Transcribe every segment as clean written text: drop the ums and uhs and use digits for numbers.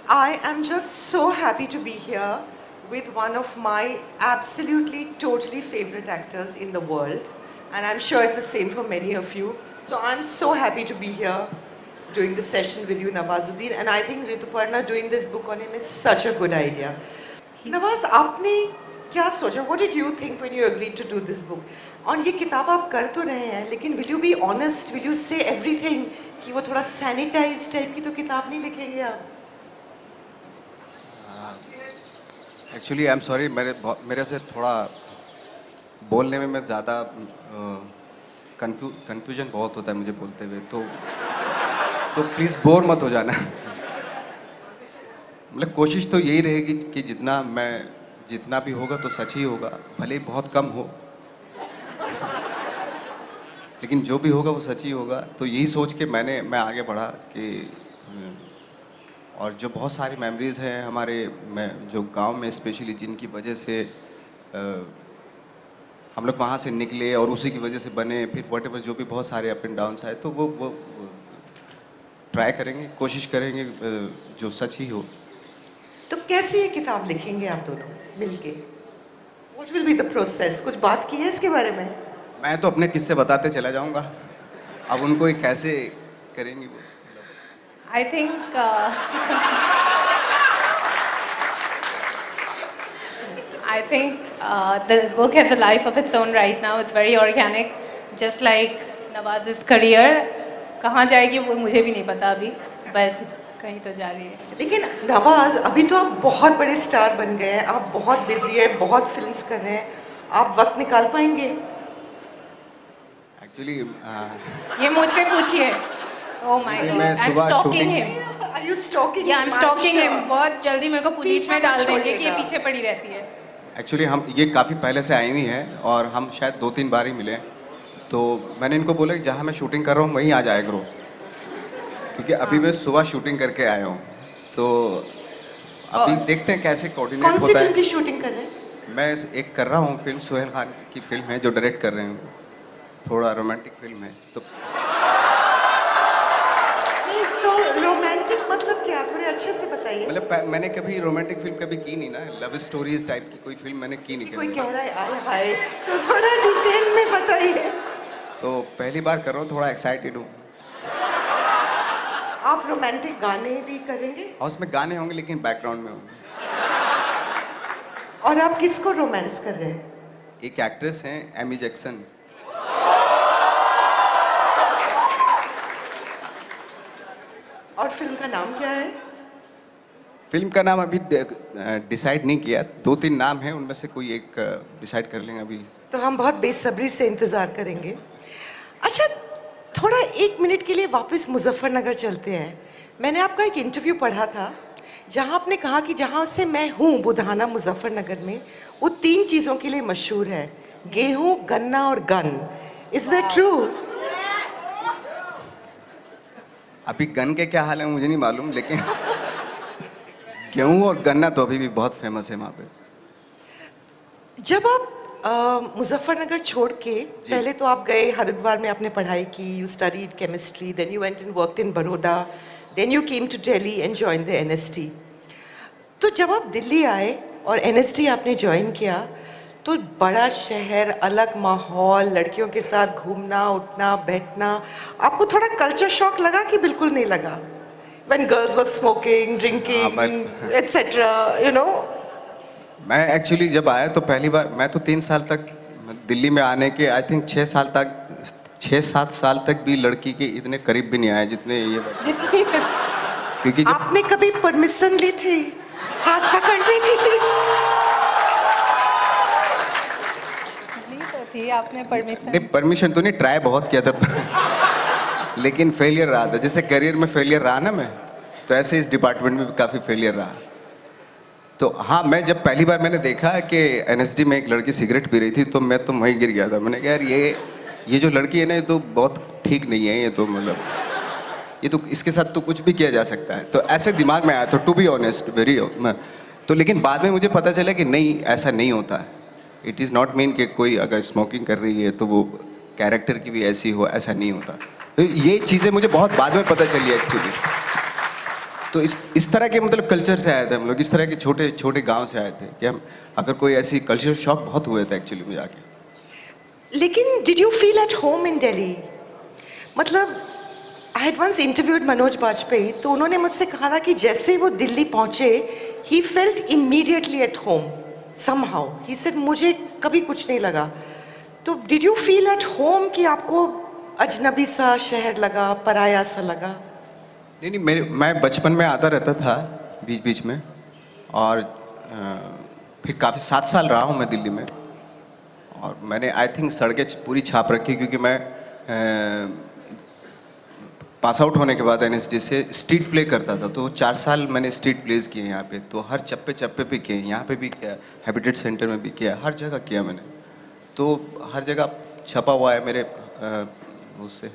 I am just so happy to be here with one of my absolutely, totally favorite actors in the world. And I'm sure it's the same for many of you. So I'm so happy to be here doing this session with you, Nawazuddin. And I think Rituparna doing this book on him is such a good idea. Nawaz, आपने क्या सोचा? What did you think when you agreed to do this book? और ये किताब आप कर तो रहे हैं, लेकिन will you be honest? Will you say everything? कि वो थोड़ा sanitized type की तो किताब नहीं लिखेंगे आप? एक्चुअली आई एम सॉरी, मेरे से थोड़ा बोलने में मैं ज़्यादा कन्फ्यूजन बहुत होता है मुझे बोलते हुए, तो प्लीज़ बोर मत हो जाना। मतलब कोशिश तो यही रहेगी कि जितना भी होगा तो सच ही होगा, भले ही बहुत कम हो, लेकिन जो भी होगा वो सच ही होगा। तो यही सोच के मैं आगे बढ़ा कि और जो बहुत सारी मेमोरीज़ हैं हमारे जो गांव में स्पेशली, जिनकी वजह से हम लोग वहाँ से निकले और उसी की वजह से बने, फिर व्हाटएवर जो भी बहुत सारे अप एंड डाउन्स आए, तो वो ट्राई करेंगे, कोशिश करेंगे जो सच ही हो। तो कैसे ये किताब लिखेंगे आप दोनों मिलके? What will be the process? कुछ बात की है इसके बारे में? मैं तो अपने किस्से बताते चला जाऊँगा, अब उनको ये कैसे करेंगी वो। I think the book has a life of its own right now. It's very organic, just like Nawaz's career. कहाँ जाएगी वो मुझे भी नहीं पता अभी, but कहीं तो जा रही है। लेकिन नवाज, अभी तो आप बहुत बड़े स्टार बन गए हैं, आप बहुत बिजी हैं, बहुत फिल्म्स कर रहे हैं, आप वक्त निकाल पाएंगे? एक्चुअली ये मुझसे पूछिए। Oh my God, I'm stalking him. Are you stalking him? Yeah, I'm stalking him. बहुत जल्दी मेरे को पुलिस में डाल देंगे कि ये पीछे पड़ी रहती है। एक्चुअली हम ये काफ़ी पहले से आई हुई हैं और हम शायद 2-3 बार ही मिले, तो मैंने इनको बोला कि जहाँ मैं शूटिंग कर रहा हूँ वहीं आ जाया करो, क्योंकि अभी मैं सुबह शूटिंग करके आया हूँ, तो अभी देखते हैं कैसे कोऑर्डिनेट होता है। कौन सी फिल्म की शूटिंग कर रहे हैं? मैं एक कर रहा हूँ फिल्म, सोहेल खान की फिल्म है जो डायरेक्ट कर रहे हैं, थोड़ा रोमांटिक फिल्म है। तो रोमांटिक मतलब क्या, थोड़े अच्छे से बताइए। मतलब मैंने कभी रोमांटिक फिल्म कभी की नहीं ना, लव स्टोरीज टाइप की कोई फिल्म मैंने की नहीं। कोई कह रहा है आए हाय, तो थोड़ा डिटेल में बताइए। तो पहली बार कर रहा हूँ, थोड़ा एक्साइटेड हूँ। आप रोमांटिक गाने भी करेंगे? हाउस में गाने होंगे लेकिन बैकग्राउंड में होंगे। और आप किसको रोमांस कर रहे हैं? एक एक्ट्रेस हैं एमी जैक्सन। और फिल्म का नाम क्या है? फिल्म का नाम अभी डिसाइड नहीं किया, 2-3 नाम हैं, उनमें से कोई एक डिसाइड कर लेंगे अभी। तो हम बहुत बेसब्री से इंतजार करेंगे। अच्छा, थोड़ा 1 मिनट के लिए वापस मुजफ्फरनगर चलते हैं। मैंने आपका एक इंटरव्यू पढ़ा था जहां आपने कहा कि जहां से मैं हूं, बुधाना मुजफ्फरनगर में, वो 3 चीज़ों के लिए मशहूर है, गेहूं, गन्ना और गन। Is that true? अभी गन के क्या हाल है मुझे नहीं मालूम, लेकिन गेहूं और गन्ना तो अभी भी बहुत फेमस है वहाँ पे। जब आप मुजफ्फरनगर छोड़ के, पहले तो आप गए हरिद्वार में, आपने पढ़ाई की, you studied chemistry, then you went and worked in Baroda, then you came to Delhi and join the NSD. तो जब आप दिल्ली आए और एनएसटी आपने ज्वाइन किया, तो बड़ा शहर, अलग माहौल, लड़कियों के साथ घूमना उठना बैठना, आपको थोड़ा कल्चर शॉक लगा कि बिल्कुल नहीं लगा? When girls were smoking, drinking, etc., you know? मैं एक्चुअली जब आया तो पहली बार, मैं तो 3 साल तक दिल्ली में आने के, आई थिंक 6-7 साल तक भी लड़की के इतने करीब भी नहीं आए जितने ये। क्योंकि आपने कभी परमिशन ली थी, हाथ पकड़ने की? थी आपने परमिशन? नहीं, परमिशन तो नहीं, ट्राई बहुत किया था लेकिन फेलियर रहा था। जैसे करियर में फेलियर रहा ना मैं, तो ऐसे इस डिपार्टमेंट में भी काफ़ी फेलियर रहा। तो हाँ, मैं जब पहली बार मैंने देखा कि एनएसडी में एक लड़की सिगरेट पी रही थी, तो मैं तो वहीं गिर गया था। मैंने कहा यार ये जो लड़की है ना, ये तो बहुत ठीक नहीं है, ये तो मतलब ये तो इसके साथ तो कुछ भी किया जा सकता है। तो ऐसे दिमाग में आया, तो टू बी ऑनेस्ट वेरी तो लेकिन बाद में मुझे पता चला कि नहीं, ऐसा नहीं होता है। इट इज़ नॉट मीन कि कोई अगर स्मोकिंग कर रही है तो वो कैरेक्टर की भी ऐसी हो, ऐसा नहीं होता। तो ये चीज़ें मुझे बहुत बाद में पता चली एक्चुअली। तो इस तरह के मतलब कल्चर से आए थे हम लोग, इस तरह के छोटे छोटे गांव से आए थे कि हम अगर कोई ऐसी कल्चर शॉक बहुत हुए थे एक्चुअली में जाके। लेकिन did you feel at home in Delhi? मतलब I had once interviewed Manoj Bajpayee, तो उन्होंने मुझसे कहा था कि जैसे वो दिल्ली पहुंचे he felt immediately at home somehow. He said मुझे कभी कुछ नहीं लगा। तो did you feel at home कि आपको अजनबी सा शहर लगा, पराया सा लगा? नहीं नहीं, मैं बचपन में आता रहता था बीच बीच में, और फिर काफ़ी 7 साल रहा हूँ मैं दिल्ली में, और मैंने आई थिंक सड़कें पूरी छाप रखी, क्योंकि मैं पास आउट होने के बाद एनएसडी से स्ट्रीट प्ले करता था, तो 4 साल मैंने स्ट्रीट प्लेज किए यहाँ पे, तो हर चप्पे चप्पे पे किए, यहाँ पे भी किया, हैबिटेट सेंटर में भी किया, हर जगह किया मैंने, तो हर जगह छपा हुआ है मेरे उससे।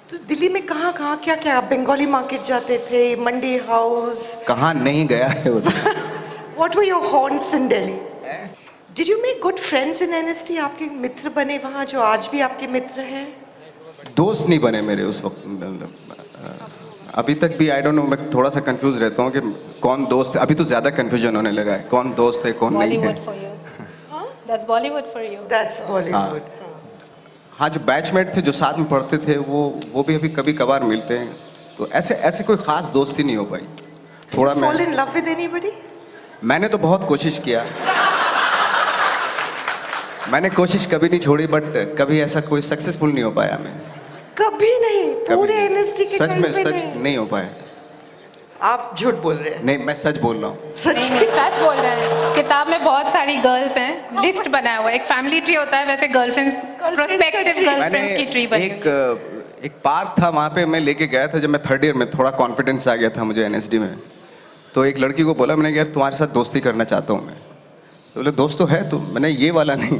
तो दिल्ली में कहाँ कहाँ क्या क्या? आप बंगाली मार्केट जाते थे, मंडी हाउस? कहाँ नहीं गया है वो। What were your haunts in Delhi? Did you make good friends in NST? आपके मित्र बने वहाँ जो आज भी आपके मित्र हैं? दोस्त नहीं बने मेरे उस वक्त, मतलब अभी तक भी आई डोंट नो, मैं थोड़ा सा कंफ्यूज रहता हूँ कि कौन दोस्त है। अभी तो ज़्यादा कंफ्यूजन होने लगा है, कौन दोस्त है कौन नहीं है। Bollywood for you. That's Bollywood for you. That's Bollywood. हाँ, जो बैचमेट थे जो साथ में पढ़ते थे वो भी अभी कभी कभार मिलते हैं, तो ऐसे ऐसे कोई ख़ास दोस्ती नहीं हो पाई। थोड़ा Fall मैं in love with anybody? मैंने तो बहुत कोशिश किया, मैंने कोशिश कभी नहीं छोड़ी, बट कभी ऐसा कोई सक्सेसफुल नहीं हो पाया मैं। कभी नहीं? कभी पूरे नहीं। NST के सच टाइम में पे सच नहीं? नहीं हो पाया। आप झूठ बोल रहे हैं। नहीं, मैं सच बोल रहा हूँ। सच नहीं में? नहीं, सच बोल रहे हैं। किताब में बहुत सारी गर्ल्स हैं, लिस्ट बनाया हुआ है, एक फैमिली ट्री होता है वैसे गर्लफ्रेंड्स, प्रोस्पेक्टिव tree। गर्लफ्रेंड्स की ट्री बनी हुई है। एक पार्क था, वहाँ पे मैं लेके गया था जब मैं 3rd ईयर में, थोड़ा कॉन्फिडेंस आ गया था मुझे एनएसडी में, तो एक लड़की को बोला मैंने, यार तुम्हारे साथ दोस्ती करना चाहता हूँ मैं। तो बोले दोस्त तो है, तो मैंने ये वाला नहीं,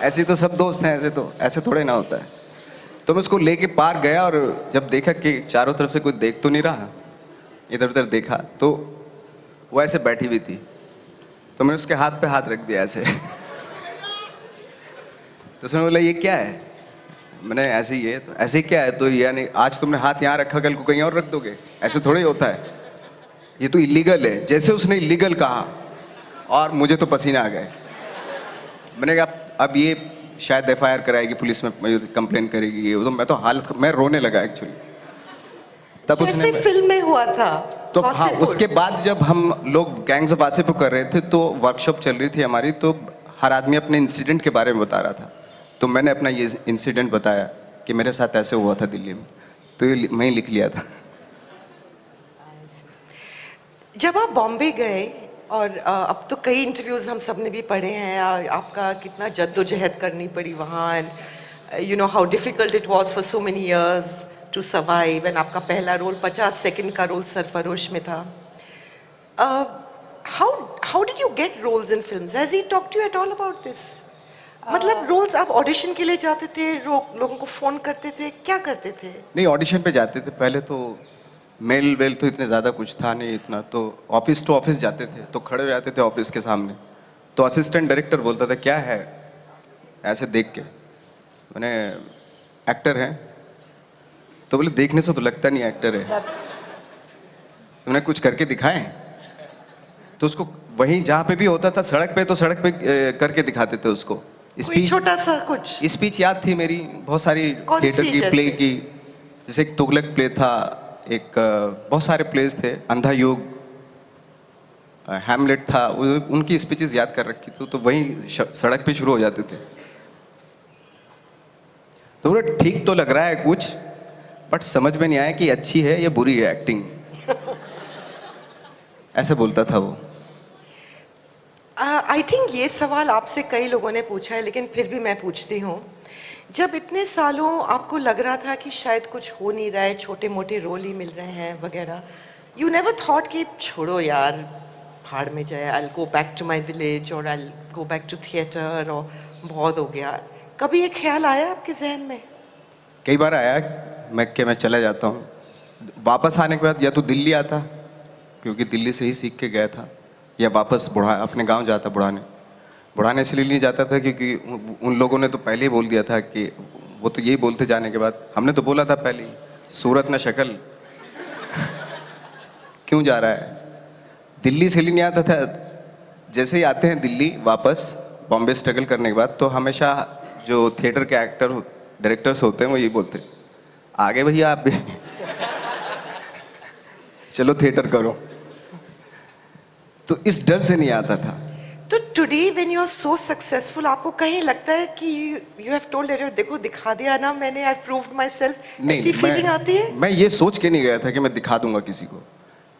ऐसे तो सब दोस्त हैं, ऐसे थोड़े ना होता है। तो मैं उसको लेके पार्क गया, और जब देखा कि चारों तरफ से कोई देख तो नहीं रहा, इधर उधर देखा, तो वो ऐसे बैठी हुई थी, तो मैंने उसके हाथ पे हाथ रख दिया ऐसे। तो उसने बोला ये क्या है? मैंने ऐसे ही है। तो ऐसे ही क्या है? तो यानी आज तुमने हाथ यहाँ रखा, कल को कहीं और रख दोगे, ऐसे थोड़े होता है, ये तो इलीगल है। जैसे उसने इलीगल कहा और मुझे तो पसीना आ गए। मैंने कहा अब ये शायद FIR कराएगी, पुलिस में कंप्लेन करेगी, ये तो मैं तो हालत मैं रोने लगा एक्चुअली। तब जैसे उसने फिल्म में हुआ था। तो हाँ, वासेपुर। उसके बाद जब हम लोग गैंग्स ऑफ वासेपुर कर रहे थे, तो वर्कशॉप चल रही थी हमारी, तो हर आदमी अपने इंसिडेंट के बारे में बता रहा था, तो मैंने अपना ये इंसिडेंट बताया कि मेरे साथ ऐसे हुआ था दिल्ली में, तो ये मैं ही लिख लिया था। जब आप बॉम्बे गए, और अब तो कई इंटरव्यूज हम सब ने भी पढ़े हैं, आपका कितना जद्दोजहद करनी पड़ी वहाँ, and you know how difficult it was for so many years to survive, and आपका पहला रोल 50 सेकंड का रोल सरफरोश में था। How did you get roles in films? Has he talked to you at all about this? मतलब roles आप audition के लिए जाते थे, लोगों को फोन करते थे, क्या करते थे? नहीं, ऑडिशन पे जाते थे पहले, तो मेल वेल तो इतने ज़्यादा कुछ था नहीं इतना, तो ऑफिस टू ऑफिस जाते थे, तो खड़े हो जाते थे ऑफिस के सामने, तो असिस्टेंट डायरेक्टर बोलता था क्या है, ऐसे देख के, मैंने एक्टर हैं, तो बोले देखने से तो लगता नहीं एक्टर है, तुमने कुछ करके दिखाएं? तो उसको वहीं जहाँ पे भी होता था सड़क पे, तो सड़क पे करके दिखाते थे उसको। कोई छोटा सा कुछ स्पीच याद थी मेरी, बहुत सारी कौन थिएटर सी की, जैसे? प्ले की, जैसे एक तुगलक प्ले था, एक बहुत सारे प्लेस थे, अंधा युग, हैमलेट था, उनकी स्पीचेस याद कर रखी थी, तो वहीं सड़क पे शुरू हो जाते थे। तो बोले ठीक तो लग रहा है कुछ, बट समझ में नहीं आया कि अच्छी है या बुरी है एक्टिंग, ऐसे बोलता था वो। आई थिंक ये सवाल आपसे कई लोगों ने पूछा है, लेकिन फिर भी मैं पूछती हूँ, जब इतने सालों आपको लग रहा था कि शायद कुछ हो नहीं रहा है, छोटे मोटे रोल ही मिल रहे हैं वगैरह, यू नेवर थॉट कि छोड़ो यार, भाड़ में जाए, I go back to my village, और I go back to theatre, और बहुत हो गया? कभी ये ख्याल आया आपके जहन में? कई बार आया मैं चला जाता हूँ, वापस आने के बाद या तो दिल्ली आता, क्योंकि दिल्ली से ही सीख के गया था, या वापस अपने गांव जाता बुढ़ाने इसलिए नहीं जाता था क्योंकि उन लोगों ने तो पहले ही बोल दिया था कि वो तो यही बोलते जाने के बाद, हमने तो बोला था पहले ही, सूरत न शक्ल, क्यों जा रहा है? दिल्ली से नहीं आता था, जैसे ही आते हैं दिल्ली वापस बॉम्बे स्ट्रगल करने के बाद, तो हमेशा जो थिएटर के एक्टर डायरेक्टर्स होते हैं वो यही बोलते हैं, आगे भैया आप भी चलो थिएटर करो। तो इस डर से नहीं आता था। तो today when you are so successful, आपको कहीं लगता है कि यू हैव टोल्ड एवरीवन, देखो दिखा दिया ना मैंने, आई प्रूव्ड माई सेल्फ, ऐसी फीलिंग आती है? मैं ये सोच के नहीं गया था कि मैं दिखा दूंगा किसी को।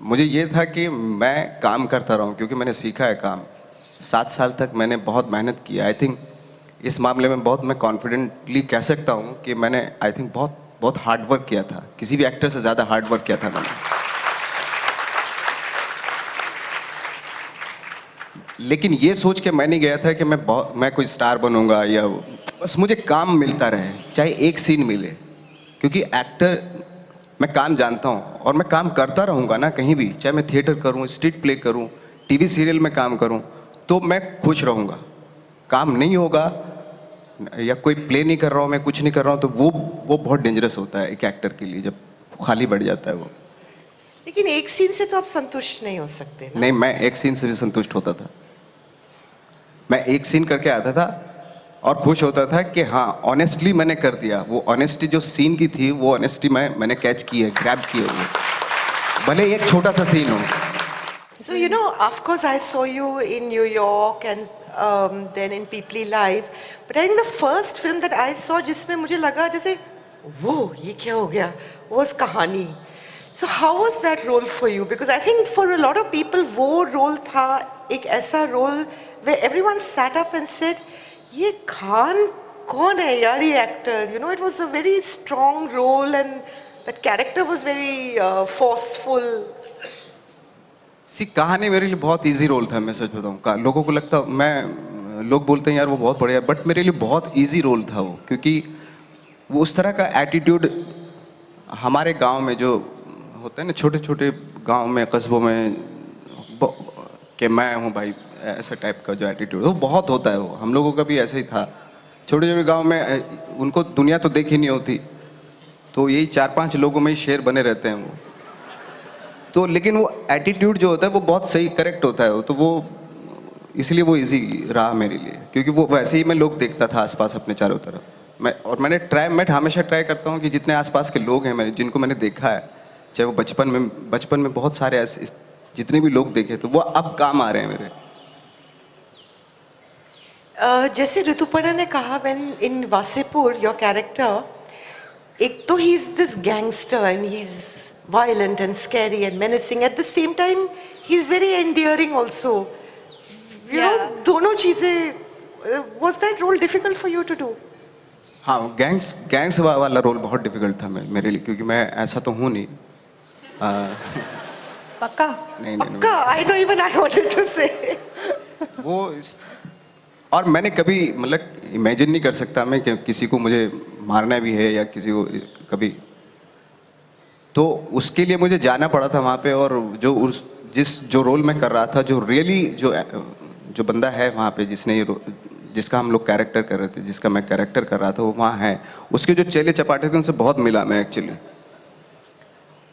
मुझे ये था कि मैं काम करता रहूं, क्योंकि मैंने सीखा है काम। 7 साल तक मैंने बहुत मेहनत की। आई थिंक इस मामले में बहुत मैं कॉन्फिडेंटली कह सकता हूं कि मैंने आई थिंक बहुत बहुत हार्ड वर्क किया था। किसी भी एक्टर से ज़्यादा हार्ड वर्क किया था मैंने। लेकिन ये सोच के मैं नहीं गया था कि मैं कोई स्टार बनूंगा या बस मुझे काम मिलता रहे, चाहे एक सीन मिले। क्योंकि एक्टर, मैं काम जानता हूँ और मैं काम करता रहूँगा ना कहीं भी, चाहे मैं थिएटर करूँ, स्ट्रीट प्ले करूँ, टीवी सीरियल में काम करूँ, तो मैं खुश रहूँगा। काम नहीं होगा या कोई प्ले नहीं कर रहा हूँ, मैं कुछ नहीं कर रहा हूँ, तो वो बहुत डेंजरस होता है एक एक्टर के लिए, जब खाली बढ़ जाता है वो। लेकिन एक सीन से तो आप संतुष्ट नहीं हो सकते ना? नहीं, मैं एक सीन से भी संतुष्ट होता था। मैं एक सीन करके आता था और खुश होता था कि हाँ ऑनेस्टली मैंने कर दिया। वो ऑनेस्टी जो सीन की थी, वो ऑनेस्टी मैंने कैच की है, ग्रैब की है वो, भले ही एक छोटा सा सीन हो। So you know, of course, I saw you in New York and then in Peoply Live. But I think the first film that I saw, जिसमें मुझे लगा जैसे वो ये क्या हो गया, was कहानी. So how was that role for you? Because I think for a lot of people वो role था एक ऐसा role where everyone sat up and said, ये खान कौन है यार ये actor? You know, it was a very strong role and that character was very forceful. कहानी मेरे लिए बहुत इजी रोल था। मैं सच बताऊँ, लोगों को लगता, लोग बोलते हैं यार वो बहुत बढ़िया, बट मेरे लिए बहुत इजी रोल था वो। क्योंकि वो उस तरह का एटीट्यूड हमारे गांव में जो होता है ना, छोटे छोटे गांव में, कस्बों में, कि मैं हूँ भाई, ऐसा टाइप का जो एटीट्यूड वो बहुत होता है। वो हम लोगों का भी ऐसा ही था। छोटे छोटे गांव में उनको दुनिया तो देखी नहीं होती, तो यही 4-5 लोगों में ही शेर बने रहते हैं वो। तो लेकिन वो एटीट्यूड जो होता है वो बहुत सही, करेक्ट होता है वो, तो वो इसलिए वो इजी रहा मेरे लिए। क्योंकि वो वैसे ही मैं लोग देखता था आसपास अपने चारों तरफ। मैं हमेशा ट्राई करता हूँ कि जितने आसपास के लोग हैं मेरे, जिनको मैंने देखा है, चाहे वो बचपन में बहुत सारे ऐसे जितने भी लोग देखे, तो वो अब काम आ रहे हैं मेरे। जैसे ऋतुपर्णा ने कहा, when in Wasseypur your character, एक तो he is this gangster and he is violent and scary and menacing. At the same time, he's very endearing also. You know, दोनों चीजें. Was that role difficult for you to do? हाँ, gangs वाला role बहुत difficult था मेरे लिए, क्योंकि मैं ऐसा तो हूँ नहीं। पक्का? नहीं पक्का? I know, even I wanted to say. और मैंने कभी मतलब इमेजिन नहीं कर सकता मैं कि किसी को मुझे मारना भी है या किसी को कभी, तो उसके लिए मुझे जाना पड़ा था वहाँ पे। और जो रोल मैं कर रहा था, जो रियली जो बंदा है वहाँ पे, जिसका हम लोग कैरेक्टर कर रहे थे, जिसका मैं कैरेक्टर कर रहा था, वो वहाँ है। उसके जो चेले चपाटे थे उनसे बहुत मिला मैं एक्चुअली।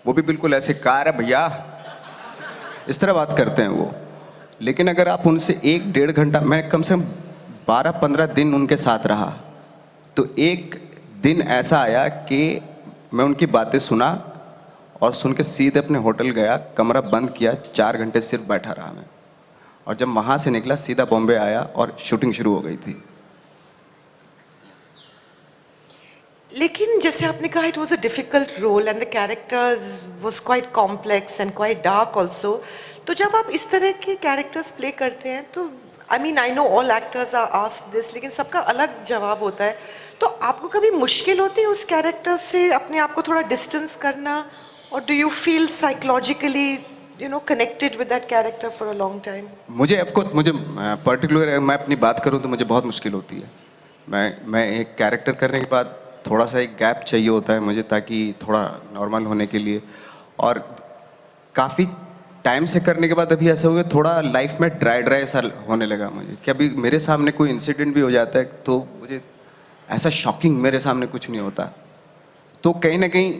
वो भी बिल्कुल ऐसे, कार है भैया, इस तरह बात करते हैं वो। लेकिन अगर आप उनसे 1-1.5 घंटा, मैं कम से कम 12-15 दिन उनके साथ रहा, तो एक दिन ऐसा आया कि मैं उनकी बातें सुना और सुन के सीधे अपने होटल गया, कमरा बंद किया, 4 घंटे सिर्फ बैठा रहा मैं। और जब वहाँ से निकला सीधा बॉम्बे आया और शूटिंग शुरू हो गई थी। लेकिन जैसे आपने कहा, it was a difficult role and the characters was quite complex and quite dark also. तो जब आप इस तरह के कैरेक्टर्स प्ले करते हैं, तो I know all actors are asked this, लेकिन सबका अलग जवाब होता है। तो आपको कभी मुश्किल होती है उस कैरेक्टर से अपने आप को थोड़ा डिस्टेंस करना, और do you feel psychologically connected with that character for a long time? मुझे पर्टिकुलर, मैं अपनी बात करूँ तो मुझे बहुत मुश्किल होती है। मैं एक कैरेक्टर करने के बाद थोड़ा सा एक गैप चाहिए होता है मुझे, ताकि थोड़ा नॉर्मल होने के लिए। और काफ़ी टाइम से करने के बाद अभी ऐसा हो गया, थोड़ा लाइफ में ड्राई सा होने लगा मुझे, कि अभी मेरे सामने कोई इंसिडेंट भी हो जाता है तो मुझे ऐसा शॉकिंग मेरे सामने कुछ नहीं होता। तो कहीं ना कहीं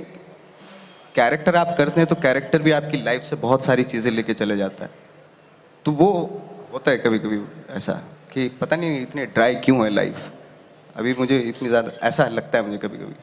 कैरेक्टर आप करते हैं तो कैरेक्टर भी आपकी लाइफ से बहुत सारी चीज़ें लेके चले जाता है। तो वो होता है कभी कभी ऐसा कि पता नहीं इतने ड्राई क्यों है लाइफ, अभी मुझे इतनी ज़्यादा ऐसा लगता है मुझे कभी कभी।